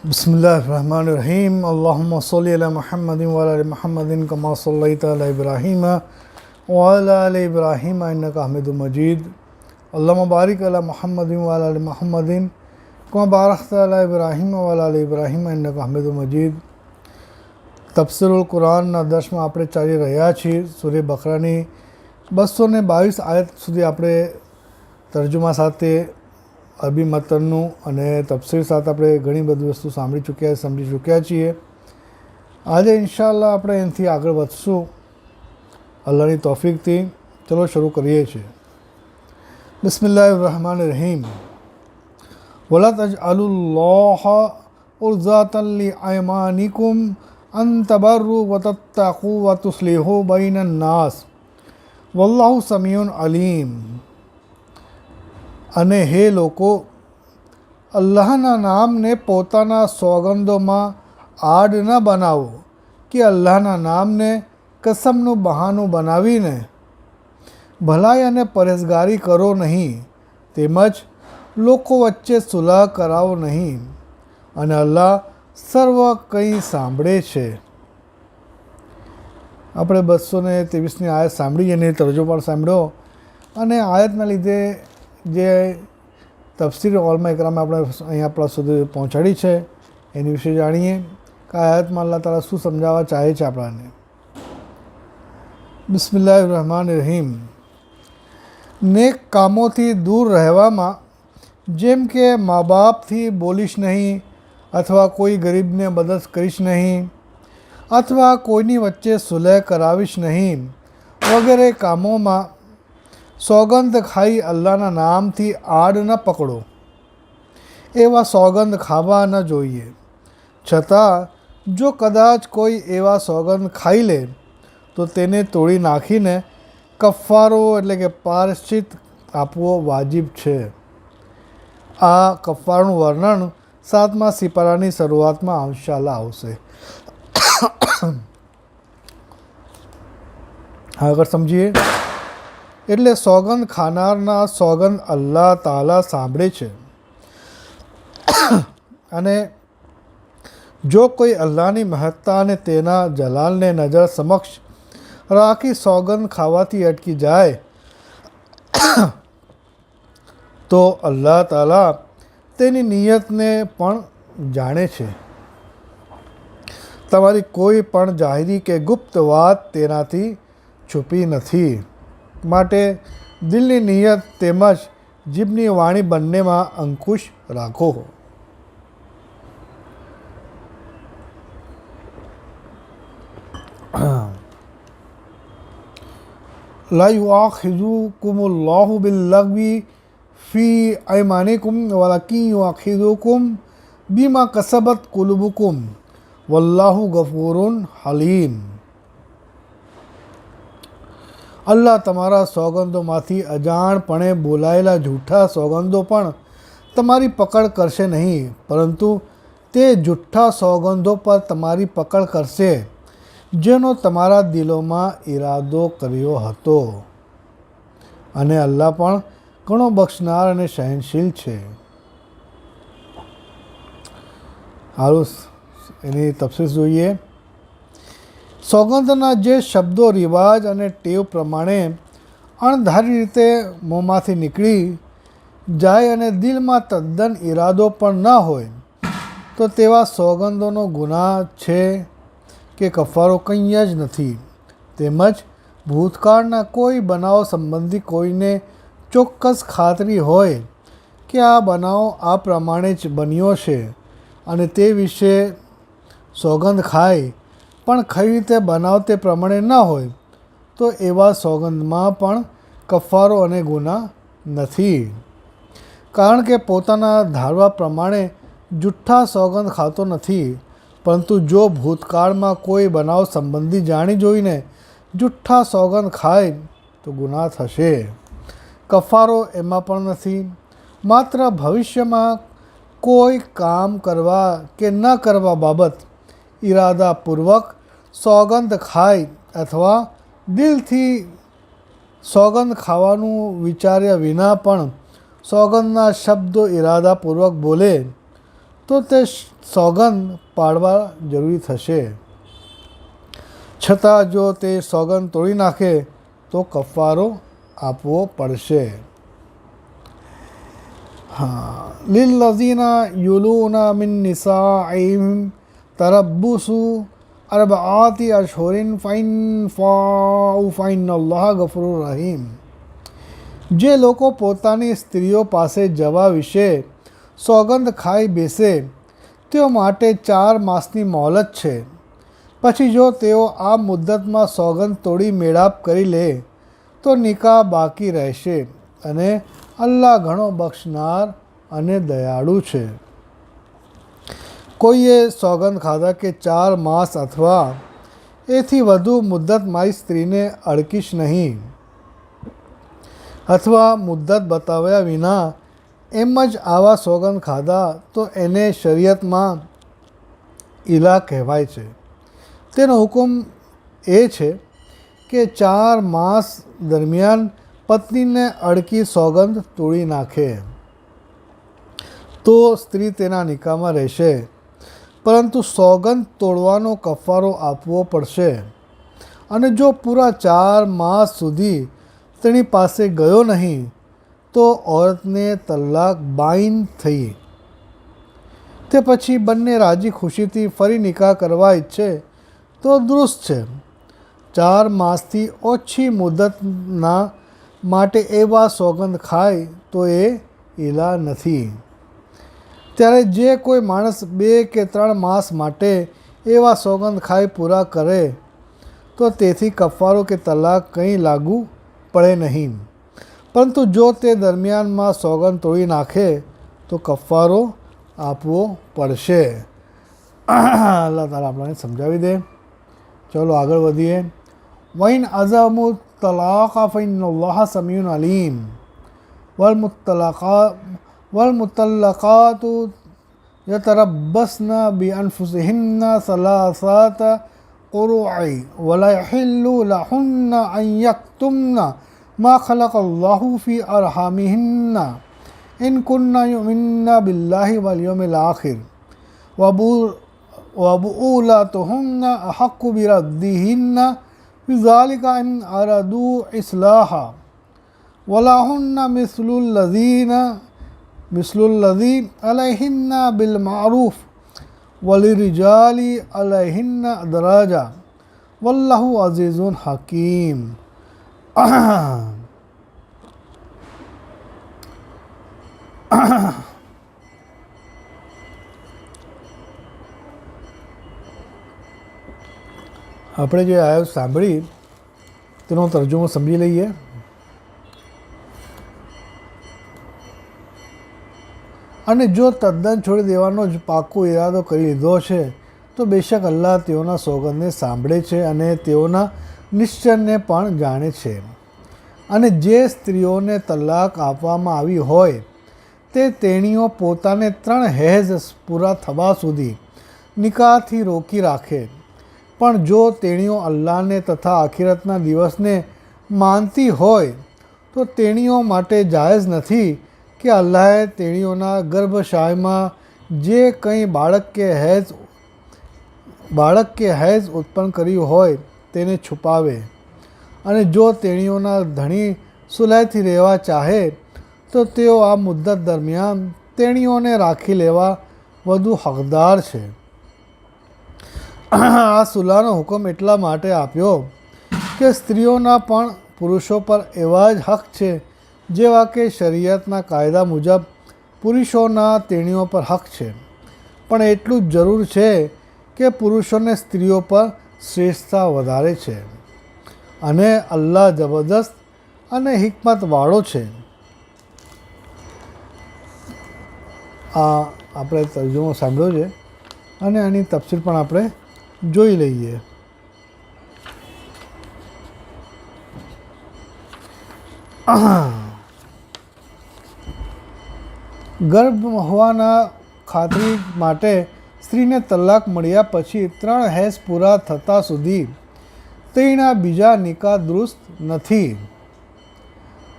बिस्मिल्लाहिर्रहमानिर्रहीम अल्लाहुम्मा सल्लि अला मुहम्मदिन व अला आलि मुहम्मदिन कमा सल्लैता अला इब्राहीम व अला आलि इब्राहीम इन्नका हमीदुम मजीद अल्लाहुम्मा बारिक अला मुहम्मदिन व अला आलि मुहम्मदिन कमा बारकता अला इब्राहीम व अला आलि इब्राहीम इन्नका हमीदुम मजीद। તફસીરુલ કુરાનના દર્શમાં આપણે ચાલી રહ્યા છીએ। સૂરે બકરાની 222 આયત સુધી આપણે તર્જુમા સાથે અરબી મતનનું અને તફસીર સાથે આપણે ઘણી બધી વસ્તુ સાંભળી ચૂક્યા સમજી ચૂક્યા છીએ। આજે ઇન્શાઅલ્લાહ આપણે એનાથી આગળ વધશું અલ્લાહની તૌફીકથી। ચલો શરૂ કરીએ છીએ। બિસ્મિલ્લાહિર્રહમાનિર્રહીમ। વલા તજઅલુલ્લાહ ઉર્ઝાતન લિઅયમાનિકુમ અન તબરુ વ તત્તકુ વ તુસ્લિહુ બૈનન નાસ વલ્લાહુ સમીઉન અલીમ। અને હે લોકો, અલ્લાહના નામને પોતાના સોગંદોમાં આડ ન બનાવો કે અલ્લાહના નામને કસમનું બહાનું બનાવીને ભલાઈ અને પરહેઝગારી કરો નહીં, તેમજ લોકો વચ્ચે સુલહ કરાવો નહીં, અને અલ્લાહ સર્વ કંઈ સાંભળે છે। આપણે 223ની આયત સાંભળી અને તરજો પણ સાંભળ્યો, અને આયતના લીધે જે તફસીર ઓલમા ઇકરામે આપણે અહીંયા આપણા સુધી પહોંચાડી છે એની વિશે જાણીએ કે આયતમાં અલ્લાહ તાલા શું સમજાવવા ચાહે છે આપણાને। બિસ્મિલ્લાહિર્રહમાનિર્રહીમ। નેક કામોથી દૂર રહેવામાં, જેમ કે મા બાપથી બોલીશ નહીં, અથવા કોઈ ગરીબને મદદ કરીશ નહીં, અથવા કોઈની વચ્ચે સુલહ કરાવીશ નહીં વગેરે કામોમાં સોગંદ ખાઈ અલ્લાહના નામથી આડ ન પકડો, એવા સોગંદ ખાવા ન જોઈએ। છતાં જો કદાચ કોઈ એવા સોગંદ ખાઈ લે તો તેને તોડી નાખીને કફારો એટલે કે પ્રાયશ્ચિત આપવો વાજિબ છે। આ કફારનું વર્ણન 7મા સિપારાની શરૂઆતમાં ઇન્શાઅલ્લાહ આવશે। આગળ સમજીએ। એટલે સોગંદ ખાનારના સોગંદ અલ્લાહ તાલા સાંભળે છે, અને જો કોઈ અલ્લાહની મહત્તા અને તેના જલાલને નજર સમક્ષ રાખી સોગંદ ખાવાથી અટકી જાય તો અલ્લાહ તાલા તેની નિયતને પણ જાણે છે। તમારી કોઈ પણ જાહેરી કે ગુપ્ત વાત તેનાથી છુપી નથી, માટે દિલની નિયત તેમજ જીભની વાણી બંનેમાં અંકુશ રાખો। લા યુઆખિઝુકુમુલ્લાહુ બિલ્લગવી ફી અયમાનિકુમ વલાકિન યુઆખિઝુકુમ બીમા કસબત કુલુબુકુમ વલ્લાહુ ગફૂરુન હલીમ। અલ્લાહ તમારા સોગંદોમાંથી અજાણપણે બોલાયેલા જૂઠા સોગંદો પણ તમારી પકડ કરશે નહીં, પરંતુ તે જૂઠા સોગંદો પર તમારી પકડ કરશે જેનો તમારા દિલોમાં ઈરાદો કર્યો હતો, અને અલ્લાહ પણ ઘણો બક્ષનાર અને સહનશીલ છે। હારું, એની તફસીર જોઈએ। સોગંદના જે શબ્દો રિવાજ અને ટેવ પ્રમાણે અણધારી રીતે મોંમાંથી નીકળી જાય અને દિલમાં તદ્દન ઈરાદો પણ ન હોય, તો તેવા સોગંદોનો ગુનાહ છે કે કફારો કંઈ જ નથી। તેમજ ભૂતકાળના કોઈ બનાવ સંબંધી કોઈને ચોક્કસ ખાતરી હોય કે આ બનાવ આ પ્રમાણે જ બન્યો છે, અને તે વિશે સોગંદ ખાય પણ ખરી રીતે બનાવ તે પ્રમાણે ન હોય, તો એવા સોગંદમાં પણ કફારો અને ગુનાહ નથી, કારણ કે પોતાના ધારવા પ્રમાણે જૂઠ્ઠા સોગંદ ખાતો નથી। પરંતુ જો ભૂતકાળમાં કોઈ બનાવ સંબંધી જાણી જોઈને જૂઠ્ઠા સોગંદ ખાય તો ગુનાહ થશે। કફારો એમાં પણ નથી, માત્ર ભવિષ્યમાં કોઈ કામ કરવા કે ન કરવા બાબત ઈરાદાપૂર્વક સોગંદ ખાય અથવા દિલથી સોગંદ ખાવાનું વિચાર્યા વિના પણ સોગંદના શબ્દો ઈરાદાપૂર્વક બોલે તો તે સોગંદ પાડવા જરૂરી થશે. છતાં જો તે સોગંદ તોડી નાખે તો કફારો આપવો પડશે. લિલ્લઝીના યુલૂના મિન નિસાઇહિમ તરબ્બુસુ અરબઆતિ અશહુરિન ફઇન ફાઉ ફઇન્નલ્લાહ ગફૂરુર રહીમ. જે લોકો પોતાની સ્ત્રીઓ પાસે જવા વિશે સોગંદ ખાઈ બેસે તેઓ માટે 4 માસની મોહલત છે. પછી જો તેઓ આ મુદ્દતમાં સોગંદ તોડી મેળાપ કરી લે તો નિકાહ બાકી રહેશે અને અલ્લાહ ઘણો બક્ષનાર અને દયાળુ છે. કોઈએ સોગંદ ખાધા કે 4 માસ અથવા એથી વધુ મુદ્દત મારી સ્ત્રીને અડકીશ નહીં, અથવા મુદ્દત બતાવ્યા વિના એમ જ આવા સોગંદ ખાધા તો એને શરીયતમાં ઇલા કહેવાય છે. તેનો હુકમ એ છે કે 4 માસ દરમિયાન પત્નીને અડકી સોગંદ તોડી નાખે તો સ્ત્રી તેના નિકાહમાં રહેશે, પરંતુ સોગંદ તોડવાનો કફારો આપવો પડશે. અને જો પૂરા 4 માસ સુધી તેની પાસે ગયો નહીં તો ઓરતને તલાક બાઈન થઈ. તે પછી બંને રાજી ખુશીથી ફરી નિકાહ કરવા ઈચ્છે તો દુરુસ્ત છે. 4 માસથી ઓછી મુદ્દતના માટે એવા સોગંદ ખાય તો એ ઇલા નથી. ત્યારે જે કોઈ માણસ 2 કે 3 માસ માટે એવા સોગંદ ખાઈ પૂરા કરે તો તેથી કફારો કે તલાક કંઈ લાગુ પડે નહીં, પરંતુ જો તે દરમિયાનમાં સોગંદ તોડી નાખે તો કફારો આપવો પડશે. અલ્લાહ તાલા આપણને સમજાવી દે. ચલો આગળ વધીએ. વઇન અઝમુ તલાક ફઇન્નલ્લાહ સમીઉન અલીમ. વલમુતલ્લકાતુ યતરબ્બસના બિઅન્ફુસિહિન્ના સલાસાતા قرعي ولا يحل لهن أن يكتمن ما خلق الله في أرحامهن إن كن يؤمن بالله واليوم الآخر وبؤولاتهن أحق بردهن بذلك إن أرادوا إصلاحا ولهن مثل الذي عليهن بالمعروف વલિરિજાલી અલૈહિન્ના દરાજા વલ્લાહુ અઝીઝુન હકીમ. આપણે જે આયત સાંભળી તેનો તર્જુમો સમજી લઈએ. અને જો તદ્દન છોડી દેવાનો જ પાકો ઈરાદો કરી લીધો છે તો બેશક અલ્લાહ તેઓના સોગંદને સાંભળે છે અને તેઓના નિશ્ચયને પણ જાણે છે. અને જે સ્ત્રીઓને તલાક આપવામાં આવી હોય તે તેણીઓ પોતાને 3 હેઝ પૂરા થવા સુધી નિકાહથી રોકી રાખે. પણ જો તેણીઓ અલ્લાહને તથા આખિરતના દિવસને માનતી હોય તો તેણીઓ માટે જાયઝ નથી કે અલ્લાહે તેણીઓના ગર્ભશાયમાં જે કંઈ બાળક કે હૈઝ ઉત્પન્ન કર્યું હોય તેને છુપાવે. અને જો તેણીઓના ધણી સુલાઈથી રહેવા ચાહે તો તેઓ આ મુદ્દત દરમિયાન તેણીઓને રાખી લેવા વધુ હકદાર છે. આ સુલાનો હુકમ એટલા માટે આપ્યો કે સ્ત્રીઓના પણ પુરુષો પર એવા જ હક છે જેવા કે શરીયતના કાયદા મુજબ પુરુષોના તેણીઓ પર હક છે. પણ એટલું જ જરૂર છે કે પુરુષોને સ્ત્રીઓ પર શ્રેષ્ઠતા વધારે છે અને અલ્લાહ જબરદસ્ત અને હિકમતવાળો છે. આ આપણે તર્જુમો સાંભળ્યો છે અને આની તફસીર પણ આપણે જોઈ લઈએ. ગર્ભ હોવાના ખાતરી માટે સ્ત્રીને તલાક મળ્યા પછી 3 હેઝ પૂરા થતા સુધી તેના બીજા નિકાહ દુરુસ્ત નથી.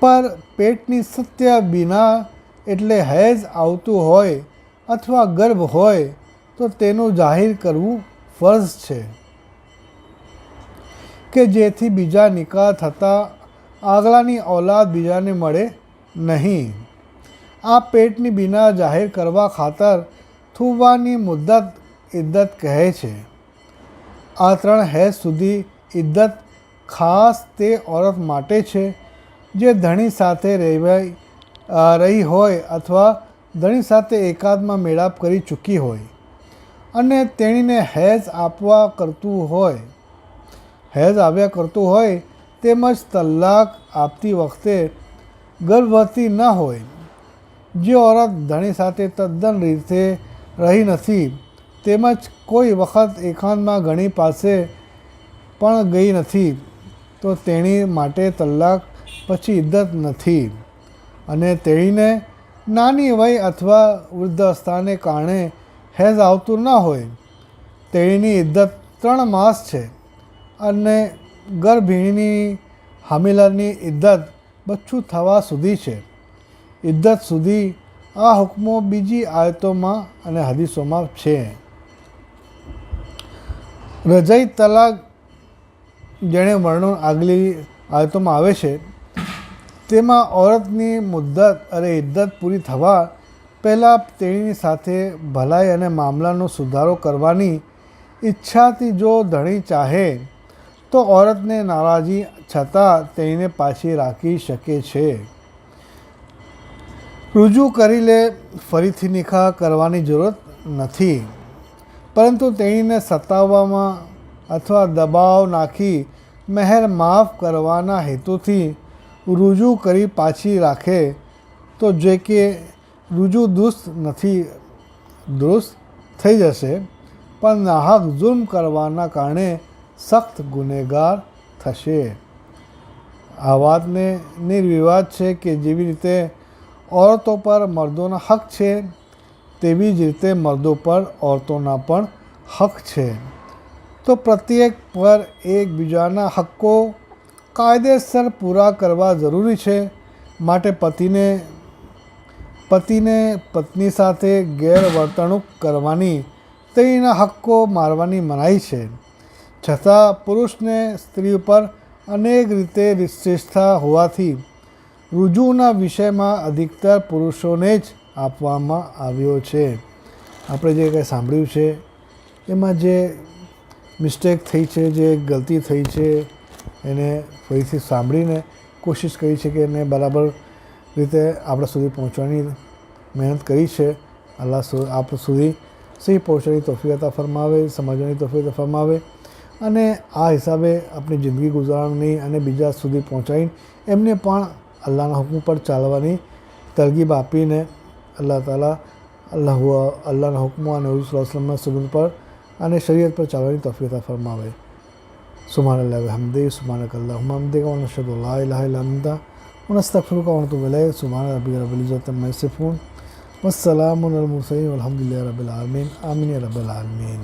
પર પેટની સત્ય બિના એટલે હેઝ આવતું હોય અથવા ગર્ભ હોય તો તેનું જાહેર કરવું ફરજ છે કે જેથી બીજા નિકાહ થતાં આગલાની ઔલાદ બીજાને મળે નહીં. આ પેટની બીના જાહેર કરવા ખાતર થૂવવાની મુદ્દત ઇદ્દત કહે છે. આ 3 હેઝ સુધી ઇદ્દત ખાસ તે ઓરત માટે છે જે ધણી સાથે રહી હોય અથવા ધણી સાથે એકાદમાં મેળાપ કરી ચૂકી હોય અને તેણીને હેઝ આવ્યા કરતું હોય તેમજ તલાક આપતી વખતે ગર્ભવતી ન હોય. જે ઓરત ધણી સાથે તદ્દન રીતે રહી નથી તેમજ કોઈ વખત એકાંતમાં ઘણી પાસે પણ ગઈ નથી તો તેણી માટે તલાક પછી ઇદ્દત નથી અને તેણીને નાની વય અથવા વૃદ્ધાવસ્થાને કારણે હેઝ આવતું ન હોય. તેણીની ઇદ્દત 3 માસ છે અને ગર્ભિણીની હામિલાની ઇદ્દત બચ્ચું થવા સુધી છે. ઇદ્દત સુધી આ હુકમો બીજી આયતોમાં અને હદીસોમાં છે. રજાઈ તલાક જેણે વર્ણન આગલી આયતોમાં આવે છે તેમાં ઓરતની ઇદ્દત પૂરી થવા પહેલાં તેણીની સાથે ભલાઈ અને મામલાનો સુધારો કરવાની ઈચ્છાથી જો ધણી ચાહે તો ઓરતને નારાજી છતાં તેણીને પાછી રાખી શકે છે. રુજૂ કરી લે ફરીથી નિકાહ કરવાની જરૂરત નથી, પરંતુ તેણીને સતાવવામાં અથવા દબાવ નાખી મહેર માફ કરવાના હેતુથી રુજૂ કરી પાછી રાખે તો જે કે રુજૂ દુરુસ્ત થઈ જશે પણ નાહક જુલ્મ કરવાના કારણે સખ્ત ગુનેગાર થશે. આ વાતને નિર્વિવાદ છે કે જેવી રીતે औरतों पर मर्दों हक है तेवी ज रीते मर्दों पर औरतों पण हक है. तो प्रत्येक पर एकबीजाना हक्को कायदेसर पूरा करवा जरूरी है. माटे पतिने पत्नी साथे गैरवर्तणूक करवानी तेना हक्को मारवानी मनाई है. छतां पुरुष ने स्त्री पर अनेक रीते श्रेष्ठता होवाथी રુજુના વિષયમાં અધિકતર પુરુષોને જ આપવામાં આવ્યો છે. આપણે જે કંઈ સાંભળ્યું છે એમાં જે મિસ્ટેક થઈ છે, જે ગલતી થઈ છે એને ફરીથી સાંભળીને કોશિશ કરી છે કે એને બરાબર રીતે આપણા સુધી પહોંચવાની મહેનત કરી છે. અલ્લાહ આપ સુધી સહી પહોંચવાની તોફીક અતા ફરમાવે, સમજવાની તોફીક અતા ફરમાવે અને આ હિસાબે આપણી જિંદગી ગુજારવાની અને બીજા સુધી પહોંચાડીને એમને પણ અલ્લાહના હુકમ પર ચાલવાની તરગીબ આપીને અલ્લાહ તાલા અલ્લાહના હુકમો અને હજૂર સલ્લલ્લાહુ અલૈહિ વસલ્લમના સુન્નત પર અને શરીયત પર ચાલવાની તૌફીક અતા ફરમાવે. સુબ્હાનલ્લાહ વ હમ્દિહી સુબ્હાનકલ્લાહુમ્મા હમ્દિકા વ નશહદુ લા ઇલાહા ઇલ્લા અંતા વ નસ્તગફિરુકા વ નતુબુ ઇલૈક. સુબ્હાન રબ્બિકા રબ્બિલ ઇઝ્ઝતિ અમ્મા યસિફૂન વસ્સલામુન અલલ મુરસલીન વલ્હમ્દુલિલ્લાહિ રબ્બિલ આલમીન. આમીન યા રબ્બલ આલમીન.